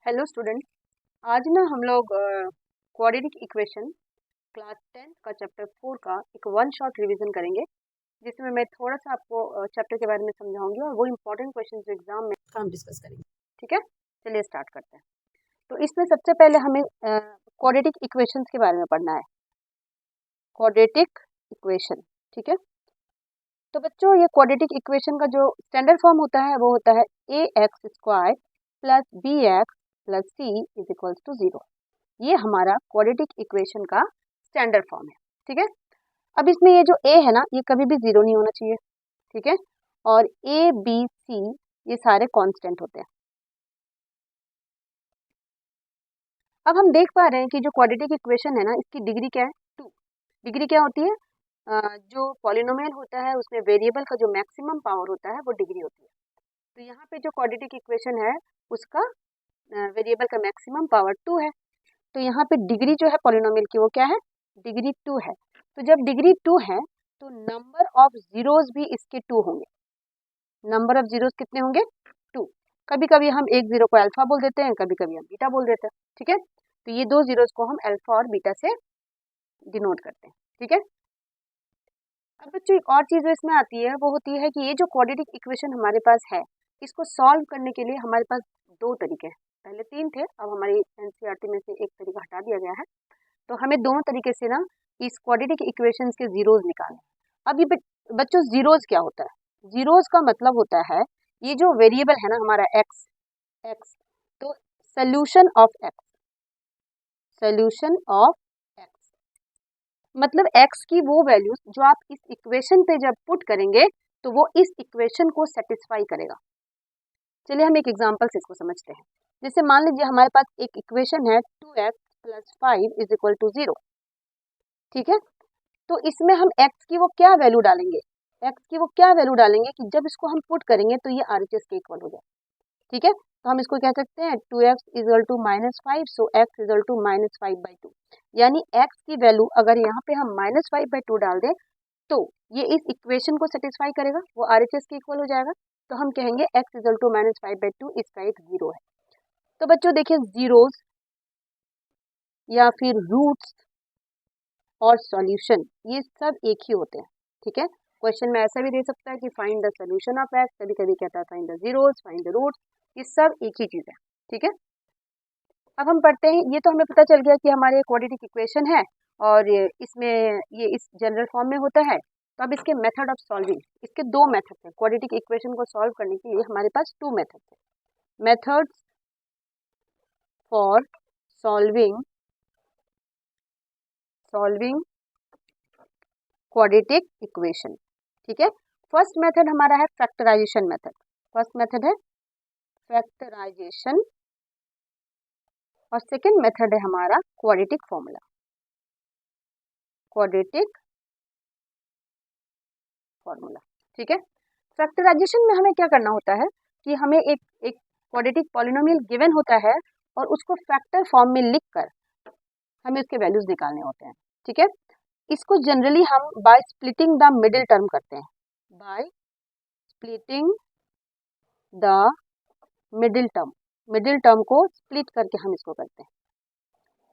Hello student. आज ना हम लोग क्वाड्रेटिक इक्वेशन क्लास 10 का चैप्टर 4 का एक वन शॉट रिवीजन करेंगे, जिसमें मैं थोड़ा सा आपको चैप्टर के बारे में समझाऊंगी और वो इम्पोर्टेंट क्वेश्चन जो एग्जाम में हम डिस्कस करेंगे। ठीक है, चलिए स्टार्ट करते हैं। तो इसमें सबसे पहले हमें क्वाड्रेटिक इक्वेशंस के बारे में पढ़ना है। क्वाड्रेटिक इक्वेशन, ठीक है। तो बच्चों, ये क्वाड्रेटिक इक्वेशन का जो स्टैंडर्ड फॉर्म होता है वो होता है ax² plus bx plus c is equals to 0। ये हमारा क्वाड्रेटिक इक्वेशन का स्टैंडर्ड फॉर्म है। ठीक है, अब इसमें ये जो a है ना, ये कभी भी जीरो नहीं होना चाहिए। ठीक है, और a b c ये सारे कांस्टेंट होते हैं। अब हम देख पा रहे हैं कि जो क्वाड्रेटिक इक्वेशन है ना, इसकी डिग्री क्या है? 2। डिग्री क्या होती है? जो पॉलिनोमियल होता है उसमें वेरिएबल का जो मैक्सिमम पावर होता है वो डिग्री होती है। तो यहाँ पे जो क्वाड्रेटिक इक्वेशन है उसका वेरिएबल का मैक्सिमम पावर 2 है। तो यहाँ पे डिग्री जो है पॉलिनोमियल की वो क्या है? डिग्री 2 है। तो जब डिग्री 2 है तो नंबर ऑफ जीरोस भी इसके 2 होंगे। नंबर ऑफ जीरोस कितने होंगे? 2। कभी कभी हम एक जीरो को अल्फा बोल देते हैं, कभी कभी हम बीटा बोल देते हैं। ठीक है, तो ये दो जीरोस को हम अल्फा और बीटा से डिनोट करते हैं। ठीक है, अब बच्चों एक और चीज जो इसमें आती है वो होती है कि ये जो क्वाड्रेटिक इक्वेशन हमारे पास है, इसको सॉल्व करने के लिए हमारे पास दो तरीके हैं। पहले तीन थे, अब हमारी एनसीईआरटी में से एक तरीका हटा दिया गया है। तो हमें दोनों तरीके से ना इस क्वाड्रेटिक इक्वेशंस के जीरोस निकालने। अब ये बच्चों जीरोस क्या होता है? जीरोस का मतलब होता है ये जो वेरिएबल है ना हमारा एक्स, तो solution of x, solution of x मतलब एक्स की वो वैल्यूज जो आप इस इक्वेशन पे जब पुट करेंगे तो वो इस इक्वेशन को सेटिस्फाई करेगा। चलिए हम एक एग्जांपल से इसको समझते हैं। जैसे मान लीजिए हमारे पास एक इक्वेशन है 2x plus 5 is equal to 0। ठीक है, तो इसमें हम x की वो क्या वैल्यू डालेंगे? x की वो क्या वैल्यू डालेंगे कि जब इसको हम पुट करेंगे तो ये RHS के इक्वल हो जाए। ठीक है, तो हम इसको कह सकते हैं 2x equal to -5, so x equal to -5/2। यानी x की वैल्यू अगर यहाँ पे हम -5/2 डाल दें तो ये इस इक्वेशन को सेटिस्फाई करेगा, वो RHS के इक्वल हो जाएगा। तो हम कहेंगे x इक्वल टू -5/2 इसका एक जीरो है। तो बच्चों देखिए, जीरोस या फिर रूट्स और सॉल्यूशन ये सब एक ही होते हैं। ठीक है, क्वेश्चन में ऐसा भी दे सकता है कि find the solution of x, कभी कभी कहता है find the zeros, find the roots, ये सब एक ही चीज है। ठीक है, अब हम पढ़ते हैं। ये तो हमें पता चल गया कि हमारे क्वाड्रेटिक इक्वेशन है और इसमें ये इस जनरल फॉर्म में होता है। तो अब इसके मेथड ऑफ सॉल्विंग, इसके दो मेथड हैं। क्वाड्रेटिक इक्वेशन को सॉल्व करने के लिए हमारे पास टू मेथड्स हैं। Methods for solving quadratic equation. ठीक है, फर्स्ट मेथड हमारा है फैक्टराइजेशन मेथड। फर्स्ट मेथड है फैक्टराइजेशन और सेकंड मेथड है हमारा क्वाड्रेटिक फॉर्मूला, क्वाड्रेटिक फॉर्मूला। ठीक है, फैक्टराइजेशन में हमें क्या करना होता है कि हमें एक क्वाड्रेटिक पॉलिनोमियल गिवन होता है और उसको फैक्टर फॉर्म में लिखकर हमें उसके वैल्यूज निकालने होते हैं। ठीक है, इसको जनरली हम by splitting the middle term करते हैं। By splitting the middle term को स्प्लिट करके हम इसको करते हैं।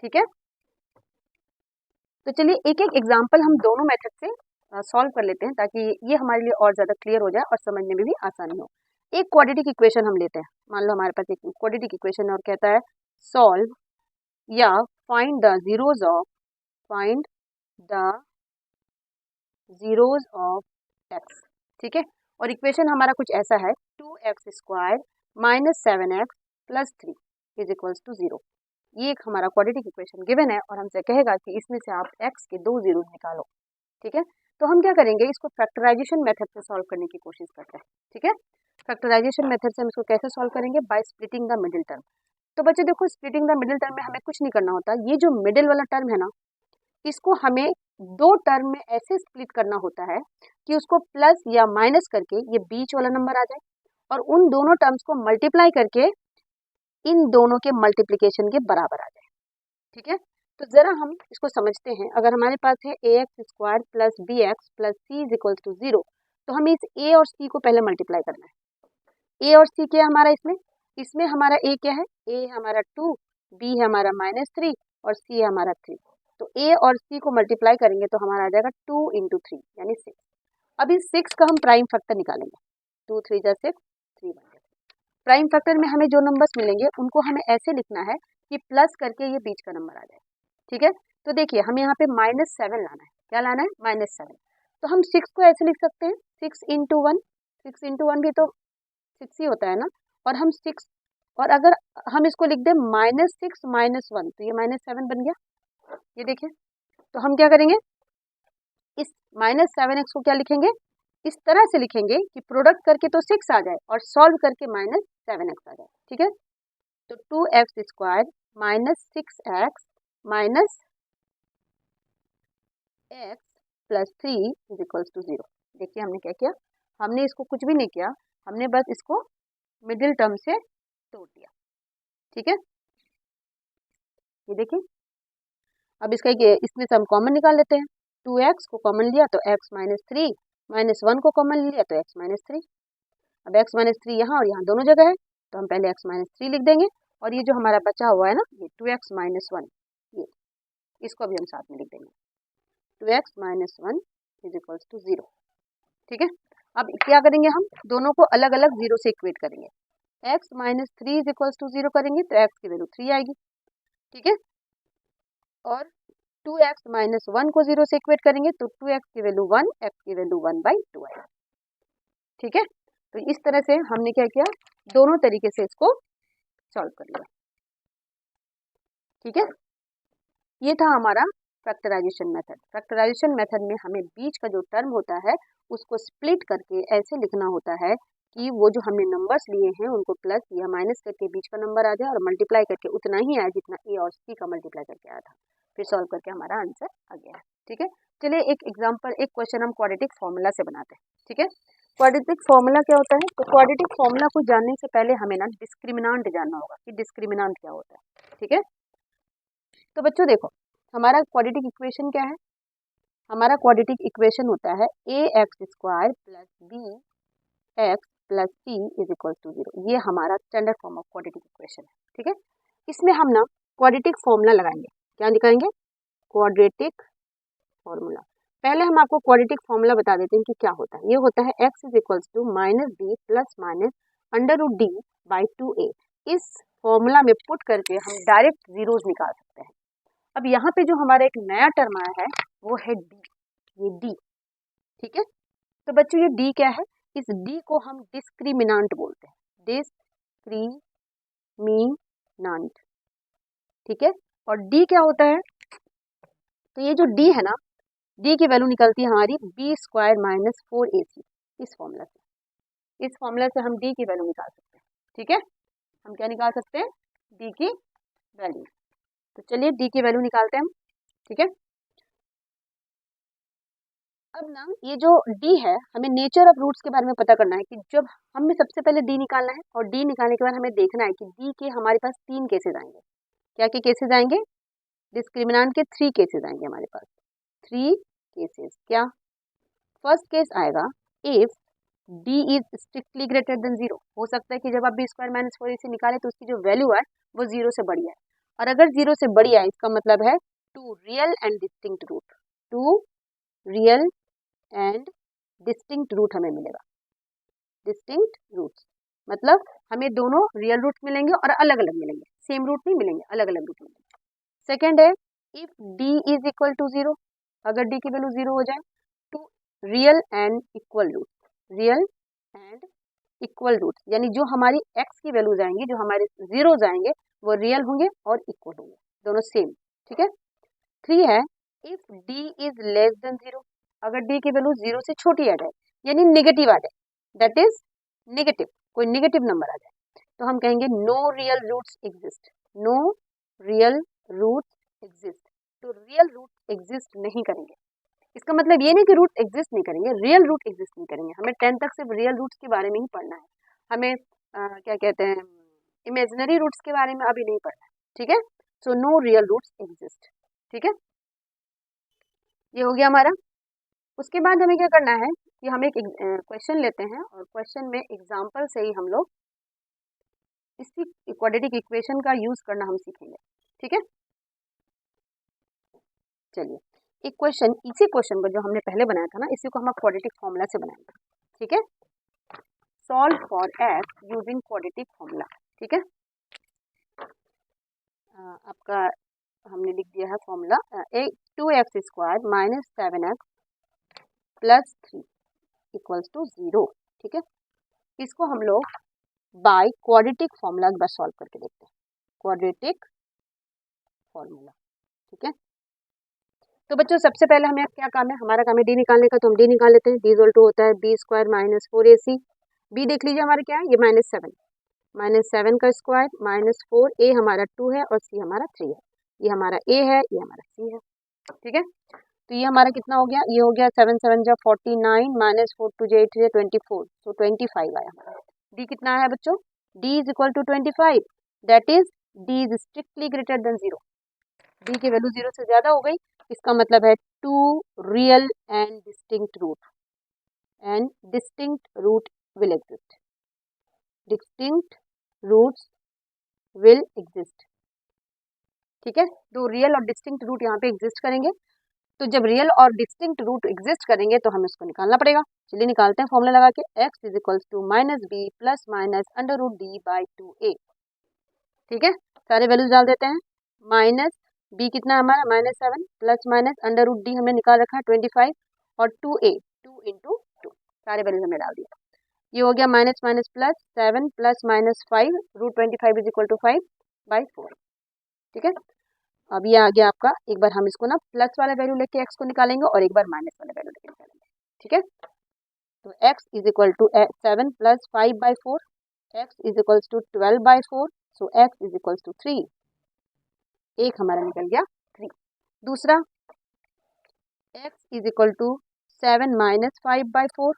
ठीक है, तो चलिए एक एक एग्जांपल हम दोनों मेथड से सॉल्व कर लेते हैं ताकि ये हमारे लिए और ज़्यादा क्लियर हो जाए और समझने में भी आसानी हो। एक क्वाड्रेटिक इक्वेशन हम लेते हैं। मान लो हमारे पास एक क्वाड्रेटिक इक्वेशन और कहता है सॉल्व या find the zeros of x. ठीक है, और इक्वेशन हमारा कुछ ऐसा है 2x² - 7x + 3 is equals to 0। ये एक हमारा क्वाड्रेटिक इक्वेशन गिवन है और हमसे कहेगा कि इसमें से आप x के दो जीरो निकालो। ठीक है, तो हम क्या करेंगे, इसको फैक्टराइजेशन मेथड से सॉल्व करने की कोशिश करते हैं। ठीक है, फैक्टराइजेशन मेथड से हम इसको कैसे सॉल्व करेंगे? By splitting the middle term. तो बच्चों देखो, स्प्लिटिंग द मिडिल टर्म में हमें कुछ नहीं करना होता। ये जो मिडिल वाला टर्म है ना, इसको हमें दो टर्म में ऐसे स्प्लिट करना होता है कि उसको प्लस या माइनस करके ये बीच वाला नंबर आ जाए और उन दोनों टर्म्स को मल्टीप्लाई करके इन दोनों के मल्टीप्लिकेशन के बराबर आ जाए। ठीक है, तो जरा हम इसको समझते हैं। अगर हमारे पास है ax² plus bx plus c is equal to 0, तो हमें इस a और c को पहले मल्टीप्लाई करना है। a और c क्या है हमारा? इसमें हमारा a क्या है? ए हमारा 2, बी है हमारा -3 और सी है हमारा 3। तो ए और सी को मल्टीप्लाई करेंगे तो हमारा आ जाएगा 2 × 3 यानी 6। अब इस 6 का हम प्राइम फैक्टर निकालेंगे। 2 3 जा 6, 3 1 जा। प्राइम फैक्टर में हमें जो नंबर्स मिलेंगे उनको हमें ऐसे लिखना है कि प्लस करके ये बीच का नंबर आ जाए। ठीक है, तो देखिए हमें यहाँ पे -7 लाना है। क्या लाना है? -7। तो हम 6 को ऐसे लिख सकते हैं 6 × 1। 6 × 1 भी तो 6 ही होता है ना। और हम 6 और अगर हम इसको लिख दें -6 -1 तो ये -7 बन गया। ये देखिए, तो हम क्या करेंगे, इस -7x को क्या लिखेंगे, इस तरह से लिखेंगे कि प्रोडक्ट करके तो 6 आ जाए और सॉल्व करके -7x आ जाए। ठीक है, तो 2x² -6x -x + 3 = 0। देखिए हमने क्या किया, हमने इसको कुछ भी नहीं किया, हमने बस इसको मिडिल टर्म से तोड़ दिया। ठीक है, ये देखिए, अब इसका इसमें से हम कॉमन निकाल लेते हैं। 2x को कॉमन लिया तो x -3 -1 को कॉमन लिया तो x -3। अब x -3 यहाँ और यहाँ दोनों जगह है तो हम पहले x -3 लिख देंगे और ये जो हमारा बचा हुआ है ना ये 2x - 1, ये इसको भी हम साथ में लिख देंगे। 2x - 1 = 0। ठीक है, अब क्या करेंगे, हम दोनों को अलग अलग 0 से इक्वेट करेंगे। x - 3 = 0 करेंगे तो x की वैल्यू 3 आएगी। ठीक है, और 2x - 1 को 0 से इक्वेट करेंगे तो 2x की वैल्यू 1, x की वैल्यू 1/2 आएगी। ठीक है, तो इस तरह से हमने क्या किया, दोनों तरीके से इसको सॉल्व कर लिया। ठीक है, ये था हमारा फैक्टराइजेशन मेथड। फैक्टराइजेशन मेथड में हमें बीच का जो टर्म होता है उसको स्प्लिट करके ऐसे लिखना होता है कि वो जो हमने नंबर्स लिए हैं उनको प्लस या माइनस करके बीच का नंबर आ जाए और मल्टीप्लाई करके उतना ही आए जितना ए और सी का मल्टीप्लाई करके आया था। फिर सॉल्व करके हमारा आंसर आ गया है। ठीक है, चलिए एक एग्जाम्पल, एक क्वेश्चन हम क्वाड्रेटिक फॉर्मूला से बनाते हैं। ठीक है, क्वाड्रेटिक फॉर्मूला क्या होता है, तो क्वाड्रेटिक फॉर्मूला को जानने से पहले हमें ना डिस्क्रिमिनांट जानना होगा कि डिस्क्रिमिनांट क्या होता है। ठीक है, तो बच्चों देखो हमारा क्वाड्रेटिक इक्वेशन क्या है, हमारा क्वाड्रेटिक इक्वेशन होता है ax² + bx + c = 0। ये हमारा standard form of quadratic equation है। ठीक है, इसमें हम ना क्वाड्रेटिक फॉर्मूला लगाएंगे। क्या दिखाएंगे? Quadratic formula. पहले हम आपको क्वाड्रेटिक फॉर्मूला बता देते हैं कि क्या होता है। ये होता है x = -b ± √d/2a। इस फॉर्मूला में पुट करके हम डायरेक्ट जीरोस निकाल सकते हैं। अब यहाँ पे जो हमारा एक नया टर्म आया है वो है डी, ये डी। ठीक है, तो बच्चों ये डी क्या है, इस डी को हम डिस्क्रिमिनांट बोलते हैं, डिस्क्रिमिनांट। ठीक है, और डी क्या होता है, तो ये जो डी है ना, डी की वैल्यू निकलती है हमारी b² - 4ac। इस फॉर्मूला से हम डी की वैल्यू निकाल सकते हैं। ठीक है, हम क्या निकाल सकते हैं, डी की वैल्यू। तो चलिए डी की वैल्यू निकालते हैं हम। ठीक है, अब ना ये जो डी है, हमें नेचर ऑफ रूट्स के बारे में पता करना है कि जब हमें सबसे पहले डी निकालना है और डी निकालने के बाद हमें देखना है कि डी के हमारे पास 3 केसेस आएंगे। क्या के केसेस आएंगे? डिस्क्रिमिनांट के 3 केसेस आएंगे हमारे पास। 3 केसेस क्या? फर्स्ट केस आएगा if D is strictly greater than 0। हो सकता है कि जब आप b² - 4ac निकाले तो उसकी जो वैल्यू है वो 0 से बड़ी है, और अगर 0 से बड़ी है इसका मतलब है 2 real and distinct root. 2 real and distinct root हमें मिलेगा। डिस्टिंक्ट रूट्स मतलब हमें दोनों रियल रूट मिलेंगे और अलग अलग मिलेंगे, सेम रूट नहीं मिलेंगे, अलग अलग रूट मिलेंगे। सेकेंड है if D is equal to 0। अगर डी की वैल्यू 0 हो जाए तो real and equal root, real and equal root यानी जो हमारी x की वैल्यूज आएंगी, जो हमारे जीरोज आएंगे वो रियल होंगे और इक्वल होंगे, दोनों सेम। ठीक है, 3 है if d is less than 0। अगर d की वैल्यू 0 से छोटी आ जाए यानी नेगेटिव आ जाए, दैट इज नेगेटिव, कोई नेगेटिव नंबर आ जाए तो हम कहेंगे no real roots exist. No real roots exist, तो रियल रूट एग्जिस्ट नहीं करेंगे। इसका मतलब ये नहीं कि रूट एग्जिस्ट नहीं करेंगे, रियल रूट एग्जिस्ट नहीं करेंगे। हमें 10 तक सिर्फ रियल रूट्स के बारे में ही पढ़ना है, हमें क्या कहते हैं इमेजिनरी रूट्स के बारे में अभी नहीं पढ़ना है। ठीक है, so no real roots exist. ठीक है, ये हो गया हमारा। उसके बाद हमें क्या करना है कि हम एक क्वेश्चन लेते हैं और क्वेश्चन में एग्जाम्पल से ही हम लोग इसी क्वाड्रेटिक इक्वेशन का यूज करना हम सीखेंगे। ठीक है, चलिए एक क्वेश्चन, इसी क्वेश्चन को जो हमने पहले बनाया था ना, इसी को हम क्वाड्रेटिक फॉर्मूला से बनाएंगे। ठीक है, solve for x using quadratic formula. ठीक है, आपका हमने लिख दिया है formula 2x² minus 7x plus 3 equals to 0। ठीक है, इसको हम लोग बाय क्वाड्रेटिक फॉर्मूला एक बार सॉल्व करके देखते हैं। Quadratic formula. ठीक है, तो बच्चों सबसे पहले हमें क्या काम है, हमारा काम है डी निकालने का, तो हम डी निकाल लेते हैं। डी इक्वल टू होता है b² माइनस 4ac। बी देख लीजिए हमारा क्या है, ये -7 का स्क्वायर माइनस 4a हमारा 2 है और c हमारा 3 है। ये हमारा a है, ये हमारा c है। ठीक है, तो ये हमारा कितना हो गया, ये हो गया 7 7 जा 49 माइनस 4 2 जा 8 जा 24, तो 25 आया हमारा। डी कितना है बच्चों, d is equal to 25, that is d is strictly greater than 0। D की वैल्यू 0 से ज्यादा हो गई, इसका मतलब है 2 real and distinct root will exist. Distinct roots will exist. ठीक है, दो रियल और डिस्टिंक्ट रूट यहाँ पे एग्जिस्ट करेंगे। तो जब रियल और डिस्टिंक्ट रूट एग्जिस्ट करेंगे तो हमें उसको निकालना पड़ेगा। चलिए निकालते हैं फॉर्मूला लगा के, x is equals to minus B plus minus under root D by 2a। ठीक है, सारे वैल्यूज डाल देते हैं। माइनस बी कितना है हमारा -7 plus minus under root D हमने निकाल रखा है 25 और 2a 2 इंटू 2, सारे वैल्यूज हमने डाल दिया। ये हो गया minus minus plus 7 plus minus 5 root 25 is equal to 5/4। ठीक है, अब ये आ गया आपका, एक बार हम इसको ना प्लस वाला वैल्यू लेके x को निकालेंगे और एक बार माइनस वाला वैल्यू लेके निकालेंगे। ठीक है, तो x is equal to 7 plus 5/4, x is equal to 12/4, so x is equal to 3। एक हमारा निकल गया 3। दूसरा x is equal to 7 minus 5/4,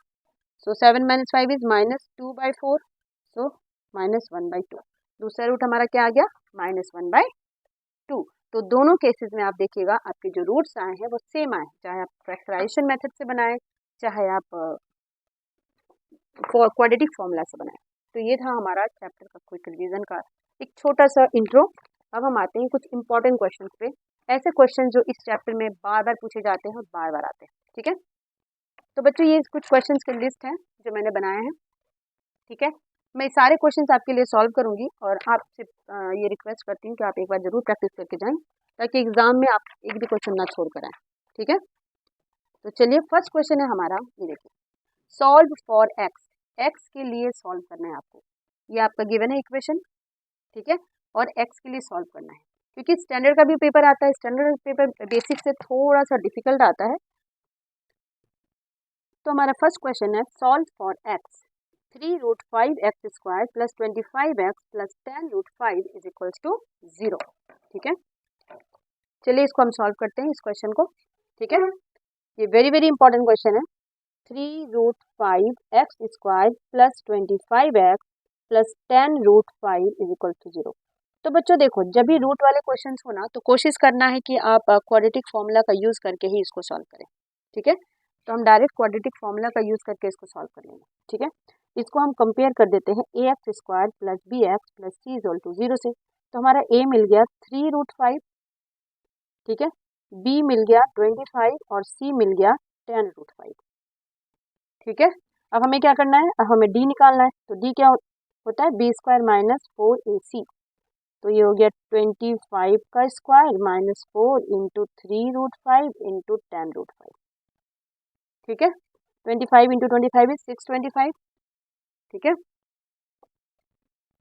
so 7 minus 5 is -2/4, so -1/2। दूसरा रूट हमारा क्या आ गया, -1/2। तो दोनों केसेस में आप देखिएगा आपके जो रूट्स आए हैं वो सेम आए, चाहे आप फैक्टराइजेशन मेथड से बनाएं, चाहे आप क्वाड्रेटिक फॉर्मूला से बनाएं। तो ये था हमारा चैप्टर का क्विक रिवीजन का एक छोटा सा इंट्रो। अब हम आते हैं कुछ इंपॉर्टेंट क्वेश्चन पे, ऐसे क्वेश्चन जो इस चैप्टर में बार बार पूछे जाते हैं और बार बार आते हैं। ठीक है, तो बच्चों ये कुछ क्वेश्चन की लिस्ट है जो मैंने बनाया है। ठीक है, मैं सारे क्वेश्चंस आपके लिए सॉल्व करूंगी और आपसे ये रिक्वेस्ट करती हूँ कि आप एक बार जरूर प्रैक्टिस करके जाएं, ताकि एग्जाम में आप एक भी क्वेश्चन ना छोड़ कर आए। ठीक है, तो चलिए फर्स्ट क्वेश्चन है हमारा, ये देखिए, सॉल्व फॉर एक्स। एक्स के लिए सॉल्व करना है आपको, ये आपका गिवन है इक्वेशन। ठीक है, और एक्स के लिए सॉल्व करना है, क्योंकि स्टैंडर्ड का भी पेपर आता है, स्टैंडर्ड पेपर बेसिक से थोड़ा सा डिफिकल्ट आता है। तो हमारा फर्स्ट क्वेश्चन है solve for x 3√5x² plus 25x plus 10√5 is equals to 0। ठीक है, चलिए इसको हम सॉल्व करते हैं इस क्वेश्चन को। ठीक है, ये वेरी वेरी इंपॉर्टेंट क्वेश्चन है। 3√5x² plus 25x plus 10√5 is equal to 0। तो बच्चों देखो, जब भी रूट वाले क्वेश्चन हो ना, तो कोशिश करना है कि आप क्वाड्रेटिक फॉर्मूला का यूज करके ही इसको सॉल्व करें। ठीक है, तो हम डायरेक्ट क्वाड्रेटिक फॉर्मूला का यूज करके इसको सॉल्व कर लेंगे। ठीक है, इसको हम कंपेयर कर देते हैं ax² plus bx plus c is equal to 0 से। तो हमारा a मिल गया 3√5, ठीक है, b मिल गया 25 और c मिल गया 10√5। ठीक है, अब हमें क्या करना है, अब हमें d निकालना है। तो d क्या होता है, b² माइनस 4ac। तो ये हो गया 25 का स्क्वायर माइनस 4 इंटू 3√5 इंटू 10√5। ठीक है, 25 इंटू 25 इज 625। ठीक है,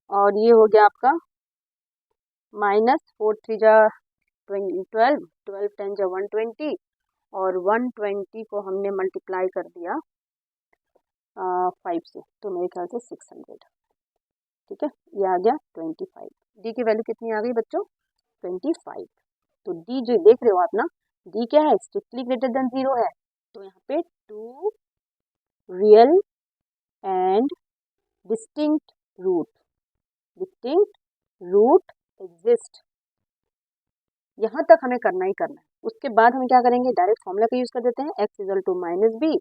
और ये हो गया आपका माइनस 4 3 जा 12, 12 10 जा 120 और 120 को हमने मल्टीप्लाई कर दिया 5 से, तो मेरे ख्याल से 600। ठीक है, ये आ गया 25। डी की वैल्यू कितनी आ गई बच्चों, 25। तो डी जो देख रहे हो आप ना, डी क्या है, स्ट्रिक्टली ग्रेटर देन 0 है। तो यहाँ पे 2 real and distinct root exist, यहाँ तक हमें करना ही करना है। उसके बाद हम क्या करेंगे, डायरेक्ट फॉर्मूला का यूज कर देते हैं, x equal to minus B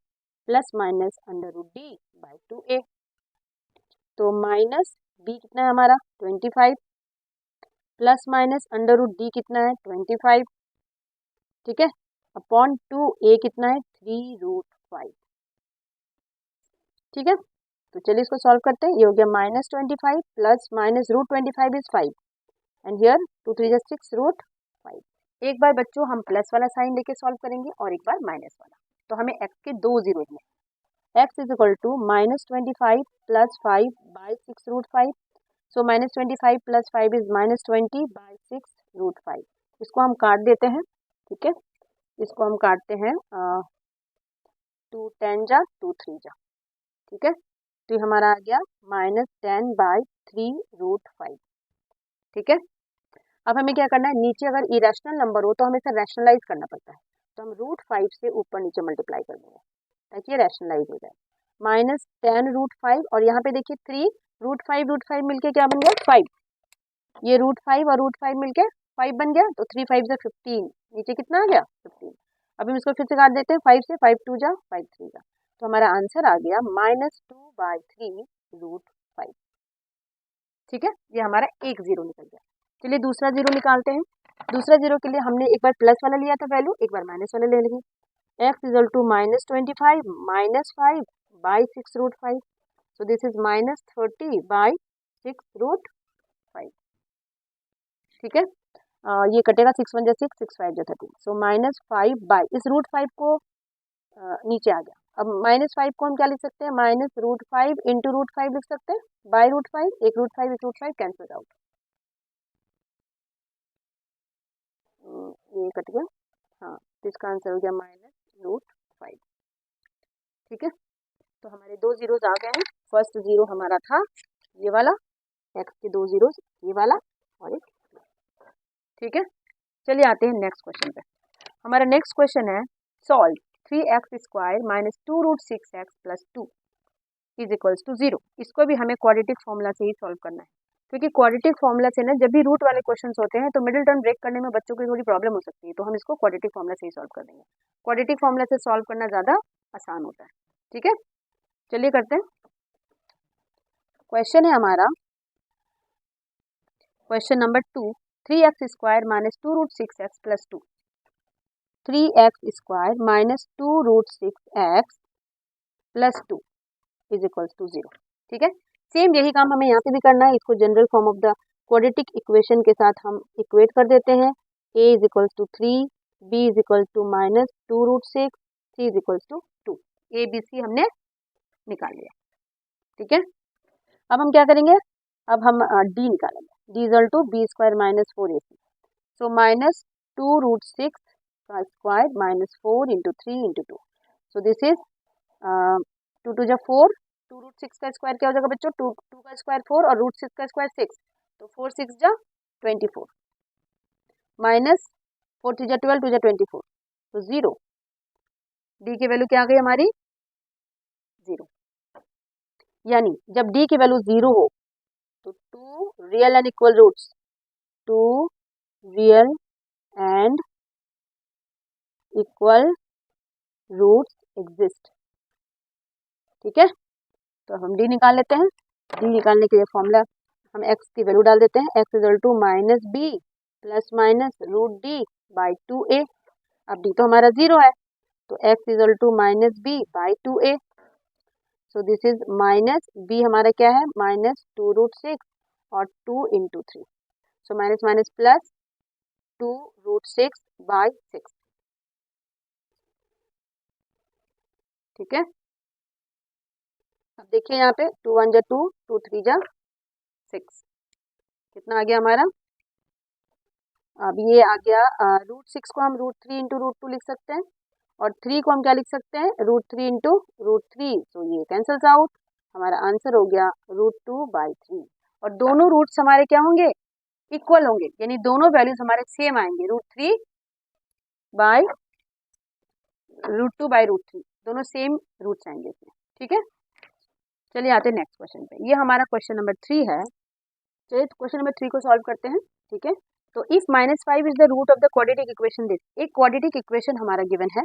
plus minus under root D by 2a। तो माइनस b कितना है हमारा 25 plus minus under root d कितना है 25, ठीक है, अपॉन 2 a कितना है 3√5, ठीक है। तो चलिए इसको सॉल्व करते हैं। ये हो गया -25 plus minus √25 is 5 and here 2 3 जा 6√5। एक बार बच्चों हम प्लस वाला साइन लेके सॉल्व करेंगे और एक बार माइनस वाला। तो हमें x के दो जीरो हैं, x is equal to -25 plus 5 by 6√5। So -25 plus 5 is -20 by 6√5। इसको हम काट देते हैं, ठीक है, इसको हम काटते हैं 2 10 जा 2 3 जा, ठीक है। तो ये हमारा आ गया -10 बाई 3√5, ठीक है। अब हमें क्या करना है, नीचे अगर इरेशनल नंबर हो तो हमें इसे रैशनलाइज करना पड़ता है। तो हम √5 से ऊपर नीचे मल्टीप्लाई कर देंगे ताकि ये रैशनलाइज हो जाए। -10√5 और यहाँ पे देखिए 3 √5 मिलके क्या बन गया 5। ये √5 और √5 मिलके 5 बन गया। तो 3 5 जा 15, नीचे कितना आ गया 15। अब हम इसको फिर से काट देते हैं 5 से, 5 2 जा 5 3 जा। तो हमारा आंसर आ गया -2/3√5, ठीक है। ये हमारा एक जीरो निकल गया। चलिए दूसरा जीरो निकालते हैं। दूसरा जीरो के लिए हमने एक बार प्लस वाला लिया था वैल्यू, एक बार माइनस वाला ले लेंगे। x is to -25 -5 by 6√5। So this is -30 by 6√5, ठीक है। ये कटेगा 6 1 जा 6 6 5 जा 13। सो -5 बाई इस √5 को नीचे आ गया। अब -5 को हम क्या लिख सकते हैं, -√5 इंटू √5 लिख सकते हैं बाई √5। एक √5 कैंसिल आउट, ये कट गया। हाँ, तो इसका आंसर हो गया -√5, ठीक है। तो हमारे दो जीरोस आ गए हैं। फर्स्ट जीरो हमारा था ये वाला, x के दो जीरोस ये वाला और एक, ठीक है। चलिए आते हैं नेक्स्ट क्वेश्चन पे। हमारा नेक्स्ट क्वेश्चन है solve 3x² minus 2√6x plus 2 is equals to 0। इसको भी हमें क्वाड्रेटिक फॉर्मूला से ही सॉल्व करना है, क्योंकि क्वाड्रेटिक फॉर्मूला से ना जब भी रूट वाले क्वेश्चंस होते हैं तो मिडिल टर्म ब्रेक करने में बच्चों की थोड़ी प्रॉब्लम हो सकती है। तो हम इसको क्वाड्रेटिक फॉर्मूला से ही सॉल्व कर देंगे। क्वाड्रेटिक फॉर्मूला से सॉल्व करना ज़्यादा आसान होता है, ठीक है। चलिए करते हैं। क्वेश्चन है हमारा question number 2, 3x² minus 2√6x plus 2, 3x² minus 2√6x plus 2 is equals to 0, ठीक है। सेम यही काम हमें यहाँ पे भी करना है। इसको general form of the quadratic equation के साथ हम इक्वेट कर देते हैं। a is equals to 3, b is equals to minus 2√6, c is equals to 2। a b c हमने निकाल लिया, ठीक है। अब हम क्या करेंगे, अब हम d निकालेंगे। d is to b² minus 4ac। So minus 2√6 का square minus 4 into 3 into 2। So this is 2 2 जा 4, 2√6 का स्क्वायर क्या हो जाएगा बच्चों, 2 2 का स्क्वायर 4 और √6 का स्क्वायर 6। तो 4 6 जा 24 माइनस 4 3 जा 12 2 जा 24। तो 0, डी की वैल्यू क्या आ गई हमारी 0। यानी जब डी की वैल्यू 0 हो तो 2 real and equal roots, 2 real and equal roots exist, ठीक है। तो हम डी निकाल लेते हैं। डी निकालने के लिए फॉर्मूला हम x की वैल्यू डाल देते हैं। x is to minus B plus minus √d by 2a। अब d तो हमारा 0 है, तो x is to minus B by 2a। So this is minus b हमारा क्या है माइनस 2√6 और 2 into 3। So minus minus plus 2√6 by 6, ठीक है। अब देखिए यहाँ पे 2 1 जा 2, 2 3 जा 6, कितना आ गया हमारा। अब ये आ गया √6 को हम √3 इंटू √2 लिख सकते हैं और 3 को हम क्या लिख सकते हैं √3 इंटू √3। तो ये कैंसल्स आउट, हमारा आंसर हो गया √2/3। और दोनों रूट्स हमारे क्या होंगे इक्वल होंगे, यानी दोनों वैल्यूज हमारे सेम आएंगे, √2/3 दोनों सेम रूट्स आएंगे इसमें, ठीक है। चलिए आते हैं नेक्स्ट क्वेश्चन पे। ये हमारा क्वेश्चन नंबर 3 है। चलिए क्वेश्चन नंबर 3 को सॉल्व करते हैं, ठीक है। तो if -5 is the root of the quadratic equation this, एक क्वाड्रेटिक इक्वेशन हमारा गिवन है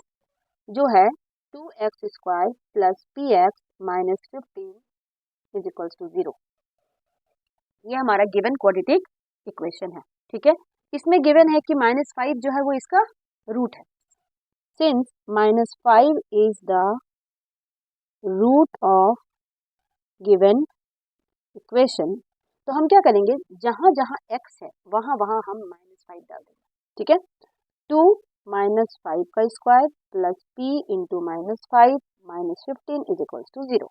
जो है 2x² plus px minus 15 is equals to 0। ये हमारा गिवन क्वाड्रेटिक इक्वेशन है, ठीक है। इसमें गिवन है कि -5 जो है वो इसका रूट है। Since -5 is the root of given equation, तो हम क्या करेंगे, जहां जहां x है वहां वहां हम -5 डाल देंगे, ठीक है। 2 -5 का square plus p into -5 -15 is equals to 0।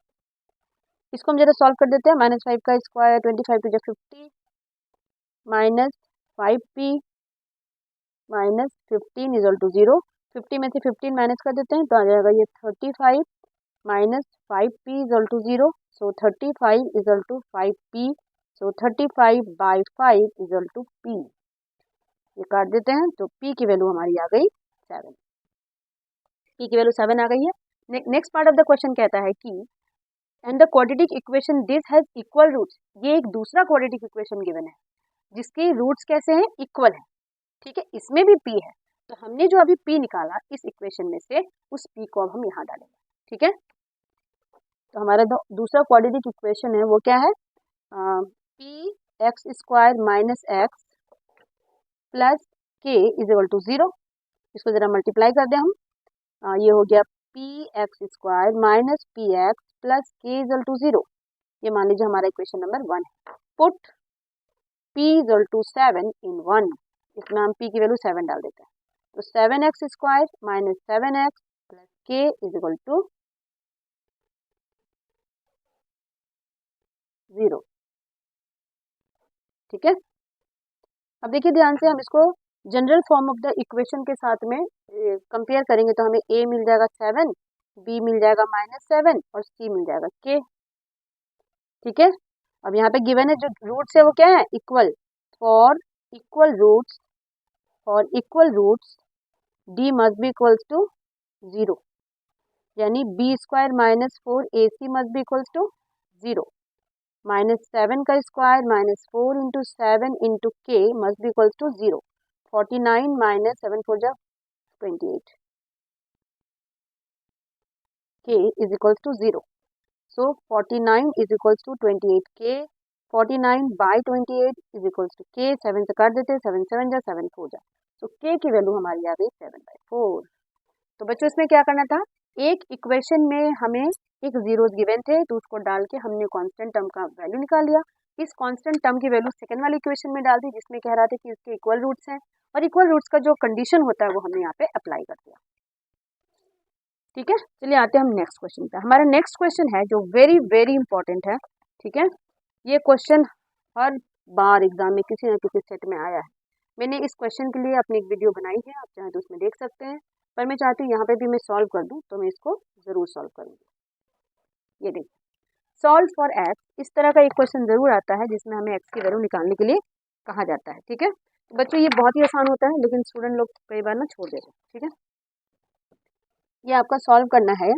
इसको हम जरा सॉल्व कर देते हैं। -5 का square 25 to 50 -5p -15 is to 0। 50 में से 15 माइनस कर देते हैं तो आ जाएगा ये 35 -5p is to 0। So 35 is to 5p। So 35 by 5 is to p। ये काट देते हैं तो p की वैल्यू हमारी आ गई 7। p की वैल्यू 7 आ गई है। Next part of the question कहता है कि and the quadratic equation this has equal roots. ये एक दूसरा क्वाड्रेटिक इक्वेशन गिवन है जिसके रूट्स कैसे हैं, इक्वल है, ठीक है। इसमें भी p है, तो हमने जो अभी p निकाला इस इक्वेशन में से, उस p को अब हम यहाँ डालेंगे, ठीक है। तो हमारा दूसरा क्वाड्रेटिक इक्वेशन है वो क्या है, p x square minus x plus k is equal to 0। इसको जरा मल्टीप्लाई कर दें हम, ये हो गया P x square minus P x plus के इजल टू 0। ये मान लीजिए हमारा इक्वेशन नंबर 1 है। पुट p इजल टू 7 इन 1, इसमें हम p की वैल्यू 7 डाल देते हैं। तो 7x square minus 7x plus के इज इक्वल टू 0, ठीक है। अब देखिए ध्यान से, हम इसको general form of the equation के साथ में कंपेयर करेंगे तो हमें a मिल जाएगा 7, b मिल जाएगा -7 और c मिल जाएगा k, ठीक है। अब यहाँ पे गिवन है जो रूट्स है वो क्या है, equal. For equal roots d must be equals to 0, यानी b square minus 4ac must be equals to 0। -7 का square -4 into 7 into k must be equals to 0। 49 minus 7 4 जा 28, k is equals to 0। So 49 is equals to 28 k। 49 by 28 is equals to k। 7 से काट देते हैं, 7 7 जा 7 4 जा। तो k की वैल्यू हमारी आ गई 7/4। तो बच्चों इसमें क्या करना था, एक इक्वेशन में हमें एक जीरोस गिवन थे तो उसको डाल के हमने कांस्टेंट टर्म का वैल्यू निकाल लिया। इस कांस्टेंट टर्म की वैल्यू सेकंड वाली इक्वेशन में डाल दी जिसमें कह रहा था कि इसके इक्वल रूट्स हैं, और इक्वल रूट्स का जो कंडीशन होता है वो हमने यहाँ पे अप्लाई कर दिया, ठीक है। चलिए आते हैं हम नेक्स्ट क्वेश्चन पे। हमारा नेक्स्ट क्वेश्चन है जो वेरी वेरी इंपॉर्टेंट है, ठीक है। ये क्वेश्चन हर बार एग्जाम में किसी न किसी सेट में आया है। मैंने इस क्वेश्चन के लिए अपनी एक वीडियो बनाई है, आप चाहें तो उसमें देख सकते हैं, पर मैं चाहती हूँ यहाँ पे भी मैं सॉल्व कर दूँ, तो मैं इसको ज़रूर सॉल्व करूँगी। ये देखिए, सॉल्व फॉर एक्स, इस तरह का एक क्वेश्चन ज़रूर आता है जिसमें हमें एक्स की वैल्यू निकालने के लिए कहा जाता है, ठीक है। तो बच्चों ये बहुत ही आसान होता है, लेकिन स्टूडेंट लोग कई बार ना छोड़ देते हैं, ठीक है। ये आपका सॉल्व करना है